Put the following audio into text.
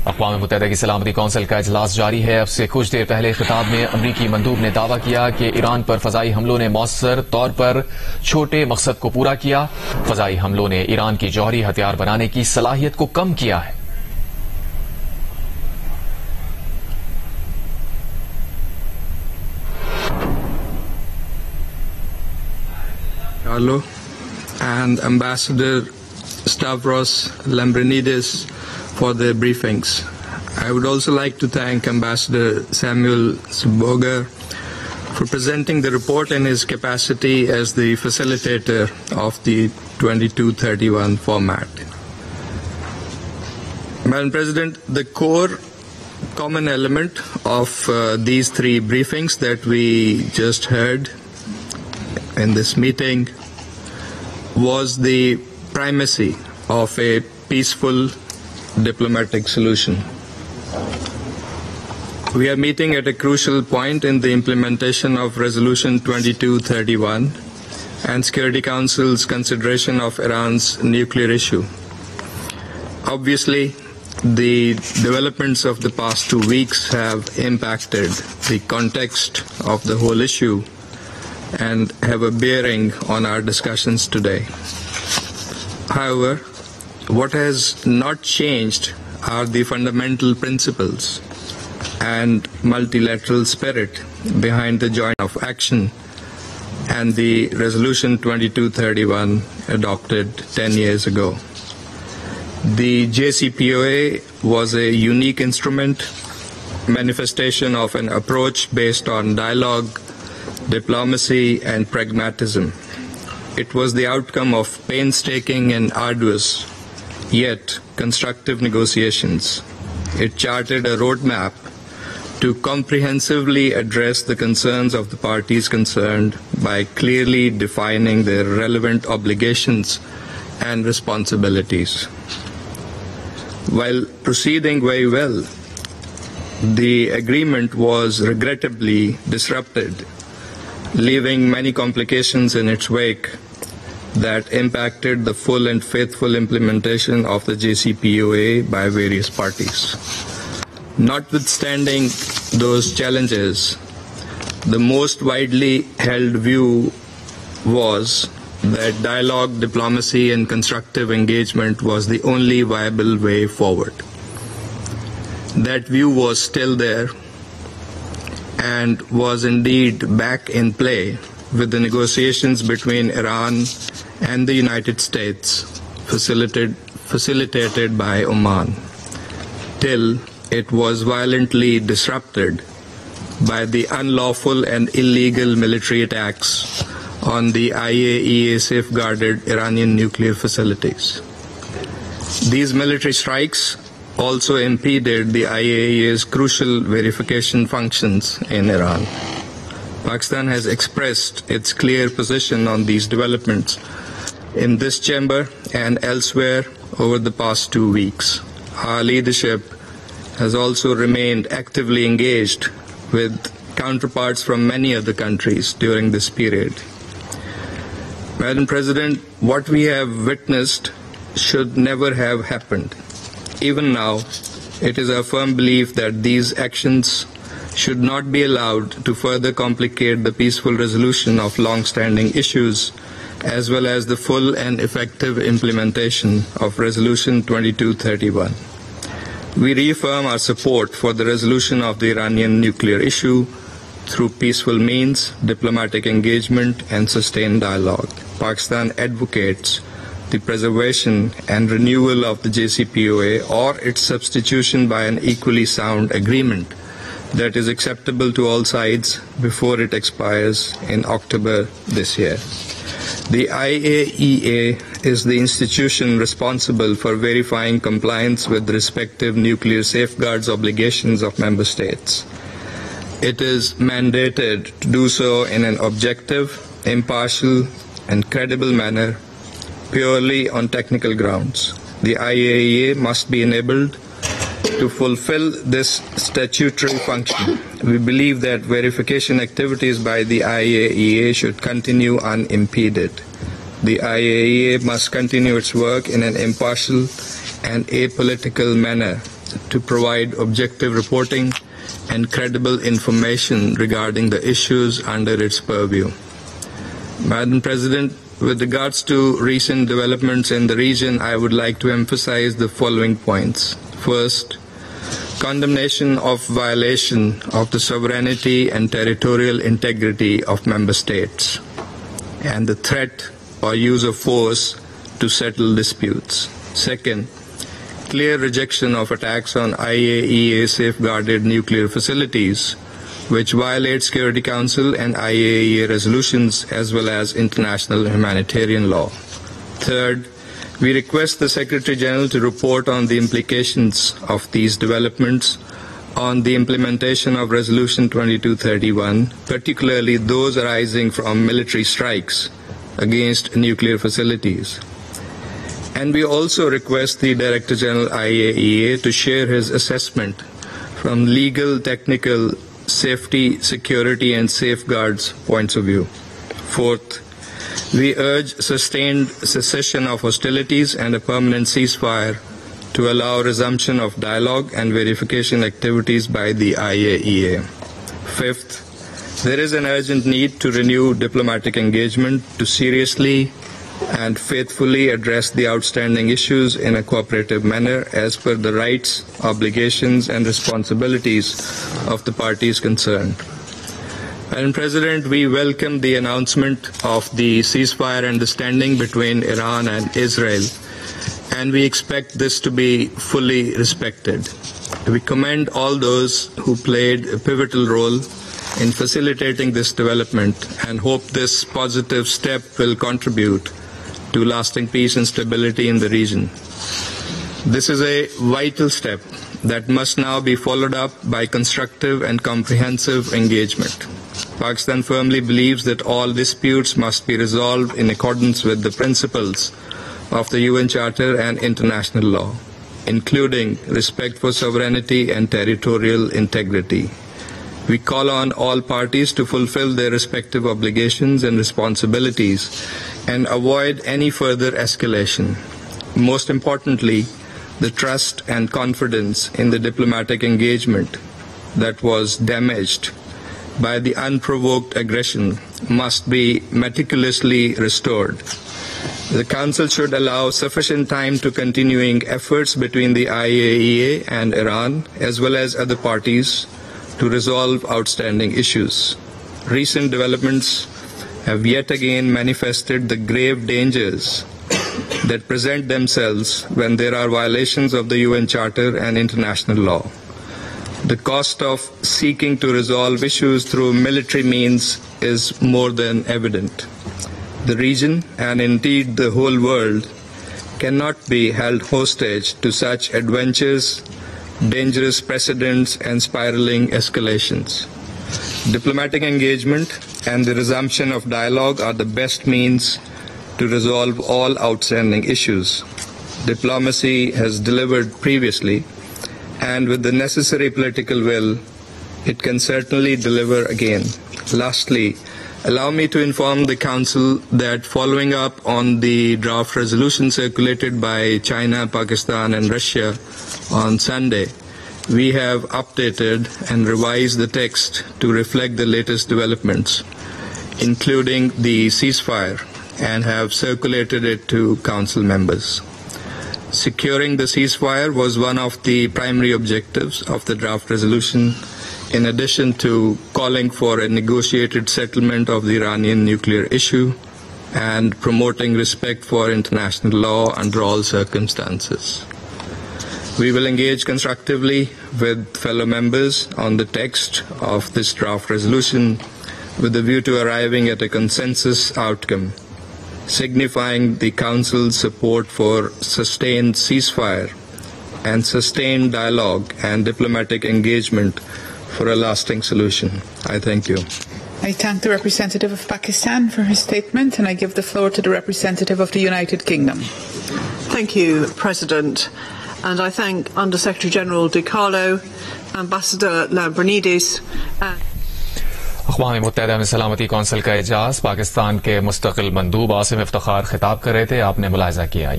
अक़वाम मुत्तहिदा की सलामती कौंसिल का इजलास जारी है। अब से कुछ देर पहले खिताब में अमरीकी मंदूब ने दावा किया कि ईरान पर फजाई हमलों ने मौसर तौर पर छोटे मकसद को पूरा किया। फजाई हमलों ने ईरान की जौहरी हथियार बनाने की सलाहियत को कम किया है। Carlo and Ambassador Stavros Lambrinidis for their briefings. I would also like to thank Ambassador Samuel Zboga for presenting the report in his capacity as the facilitator of the 2231 format. Madam President, the core common element of these three briefings that we just heard in this meeting was the primacy of a peaceful diplomatic solution. We are meeting at a crucial point in the implementation of Resolution 2231 and Security Council's consideration of Iran's nuclear issue. Obviously, the developments of the past 2 weeks have impacted the context of the whole issue and have a bearing on our discussions today. However, what has not changed are the fundamental principles and multilateral spirit behind the joint of action and the Resolution 2231 adopted 10 years ago. The JCPOA was a unique instrument, manifestation of an approach based on dialogue, diplomacy and pragmatism. It was the outcome of painstaking and arduous, yet constructive negotiations. It charted a roadmap to comprehensively address the concerns of the parties concerned by clearly defining their relevant obligations and responsibilities. While proceeding very well, the agreement was regrettably disrupted, leaving many complications in its wake that impacted the full and faithful implementation of the JCPOA by various parties. Notwithstanding those challenges, the most widely held view was that dialogue, diplomacy, and constructive engagement was the only viable way forward. That view was still there and was indeed back in play with the negotiations between Iran and the United States facilitated by Oman, till it was violently disrupted by the unlawful and illegal military attacks on the IAEA safeguarded Iranian nuclear facilities. These military strikes also impeded the IAEA's crucial verification functions in Iran. Pakistan has expressed its clear position on these developments in this chamber and elsewhere over the past 2 weeks. Our leadership has also remained actively engaged with counterparts from many other countries during this period. Madam President, what we have witnessed should never have happened. Even now, it is our firm belief that these actions should not be allowed to further complicate the peaceful resolution of long-standing issues, as well as the full and effective implementation of Resolution 2231. We reaffirm our support for the resolution of the Iranian nuclear issue through peaceful means, diplomatic engagement, and sustained dialogue. Pakistan advocates the preservation and renewal of the JCPOA or its substitution by an equally sound agreement that is acceptable to all sides before it expires in October this year. The IAEA is the institution responsible for verifying compliance with the respective nuclear safeguards obligations of member states. It is mandated to do so in an objective, impartial, and credible manner, purely on technical grounds. The IAEA must be enabled to fulfill this statutory function. We believe that verification activities by the IAEA should continue unimpeded. The IAEA must continue its work in an impartial and apolitical manner to provide objective reporting and credible information regarding the issues under its purview. Madam President, with regards to recent developments in the region, I would like to emphasize the following points. First, condemnation of violation of the sovereignty and territorial integrity of member states, and the threat or use of force to settle disputes. Second, clear rejection of attacks on IAEA safeguarded nuclear facilities, which violate Security Council and IAEA resolutions as well as international humanitarian law. Third, we request the Secretary General to report on the implications of these developments on the implementation of Resolution 2231, particularly those arising from military strikes against nuclear facilities. And we also request the Director General IAEA to share his assessment from legal, technical, safety, security, and safeguards points of view. Fourth, we urge sustained cessation of hostilities and a permanent ceasefire to allow resumption of dialogue and verification activities by the IAEA. Fifth, there is an urgent need to renew diplomatic engagement to seriously and faithfully address the outstanding issues in a cooperative manner as per the rights, obligations, and responsibilities of the parties concerned. Madam President, we welcome the announcement of the ceasefire understanding between Iran and Israel, and we expect this to be fully respected. We commend all those who played a pivotal role in facilitating this development and hope this positive step will contribute to lasting peace and stability in the region. This is a vital step that must now be followed up by constructive and comprehensive engagement. Pakistan firmly believes that all disputes must be resolved in accordance with the principles of the UN Charter and international law, including respect for sovereignty and territorial integrity. We call on all parties to fulfill their respective obligations and responsibilities and avoid any further escalation. Most importantly, the trust and confidence in the diplomatic engagement that was damaged by the unprovoked aggression must be meticulously restored. The Council should allow sufficient time to continuing efforts between the IAEA and Iran, as well as other parties, to resolve outstanding issues. Recent developments have yet again manifested the grave dangers that present themselves when there are violations of the UN Charter and international law. The cost of seeking to resolve issues through military means is more than evident. The region, and indeed the whole world, cannot be held hostage to such adventures, dangerous precedents, and spiraling escalations. Diplomatic engagement and the resumption of dialogue are the best means to resolve all outstanding issues. Diplomacy has delivered previously, and with the necessary political will, it can certainly deliver again. Lastly, allow me to inform the Council that following up on the draft resolution circulated by China, Pakistan, and Russia on Sunday, we have updated and revised the text to reflect the latest developments, including the ceasefire, and have circulated it to Council members. Securing the ceasefire was one of the primary objectives of the draft resolution, in addition to calling for a negotiated settlement of the Iranian nuclear issue and promoting respect for international law under all circumstances. We will engage constructively with fellow members on the text of this draft resolution with a view to arriving at a consensus outcome, signifying the Council's support for sustained ceasefire and sustained dialogue and diplomatic engagement for a lasting solution. I thank you. I thank the representative of Pakistan for his statement, and I give the floor to the representative of the United Kingdom. Thank you, President. And I thank Under Secretary General De Carlo, Ambassador Lambrinidis, and अक़वाम मुत्तहिदा में सलामती council का इजलास पाकिस्तान के मुस्तकिल मंदूब आसिम इफ्तिखार खिताब कर रहे थे, आपने मुलाहिजा किया।